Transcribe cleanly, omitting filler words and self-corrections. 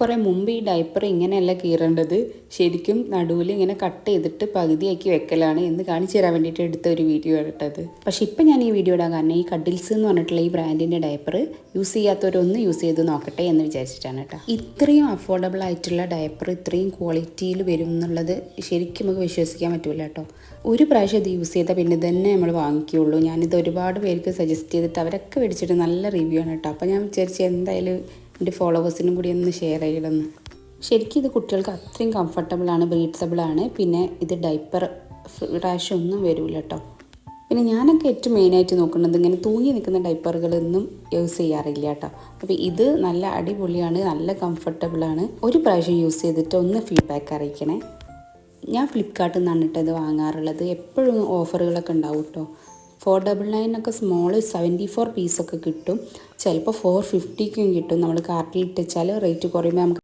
കുറേ മുമ്പ് ഈ ഡയപ്പർ ഇങ്ങനെയല്ല കീറേണ്ടത്, ശരിക്കും നടുവിൽ ഇങ്ങനെ കട്ട് ചെയ്തിട്ട് പകുതിയാക്കി വെക്കലാണ് എന്ന് കാണിച്ചു തരാൻ വേണ്ടിയിട്ട് എടുത്ത ഒരു വീഡിയോ ഇട്ടത്. പക്ഷേ ഇപ്പം ഞാൻ ഈ വീഡിയോ ഇടാൻ കാരണം ഈ കഡിൽസ് എന്ന് പറഞ്ഞിട്ടുള്ള ഈ ബ്രാൻഡിൻ്റെ ഡയപ്പർ യൂസ് ചെയ്യാത്തവരൊന്ന് യൂസ് ചെയ്ത് നോക്കട്ടെ എന്ന് വിചാരിച്ചിട്ടാണ് കേട്ടോ. ഇത്രയും അഫോർഡബിൾ ആയിട്ടുള്ള ഡയപ്പർ ഇത്രയും ക്വാളിറ്റിയിൽ വരും എന്നുള്ളത് ശരിക്കും നമുക്ക് വിശ്വസിക്കാൻ പറ്റില്ല കേട്ടോ. ഒരു പ്രാവശ്യം ഇത് യൂസ് ചെയ്താൽ പിന്നെ തന്നെ നമ്മൾ വാങ്ങിക്കുകയുള്ളൂ. ഞാനിത് ഒരുപാട് പേർക്ക് സജസ്റ്റ് ചെയ്തിട്ട് അവരൊക്കെ മേടിച്ചിട്ട് നല്ല റിവ്യൂ ആണ് കേട്ടോ. അപ്പോൾ ഞാൻ വിചാരിച്ചു എന്തായാലും എൻ്റെ ഫോളോവേഴ്സിനും കൂടി ഒന്ന് ഷെയർ ചെയ്യണമെന്ന്. ശരിക്കും ഇത് കുട്ടികൾക്ക് അത്രയും കംഫർട്ടബിളാണ്, ബ്രീത്തബിളാണ്. പിന്നെ ഇത് ഡയപ്പർ റാഷ് ഒന്നും വരില്ല കേട്ടോ. പിന്നെ ഞാനൊക്കെ ഏറ്റവും മെയിനായിട്ട് നോക്കുന്നത് ഇങ്ങനെ തൂങ്ങി നിൽക്കുന്ന ഡയപ്പറുകളൊന്നും യൂസ് ചെയ്യാറില്ല കേട്ടോ. അപ്പോൾ ഇത് നല്ല അടിപൊളിയാണ്, നല്ല കംഫർട്ടബിളാണ്. ഒരു പ്രാവശ്യം യൂസ് ചെയ്തിട്ട് ഒന്ന് ഫീഡ്ബാക്ക് അറിയിക്കണേ. ഞാൻ ഫ്ലിപ്കാർട്ടിൽ നിന്നാണ് കേട്ടോ ഇത് വാങ്ങാറുള്ളത്. എപ്പോഴും ഓഫറുകളൊക്കെ ഉണ്ടാവും കേട്ടോ. 499 സ്മോൾ 74 പീസൊക്കെ കിട്ടും. ചിലപ്പോൾ 450ക്കും കിട്ടും. നമ്മൾ കാർട്ടിൽ ഇട്ടുവെച്ചാൽ റേറ്റ് കുറയുമ്പോൾ നമുക്ക്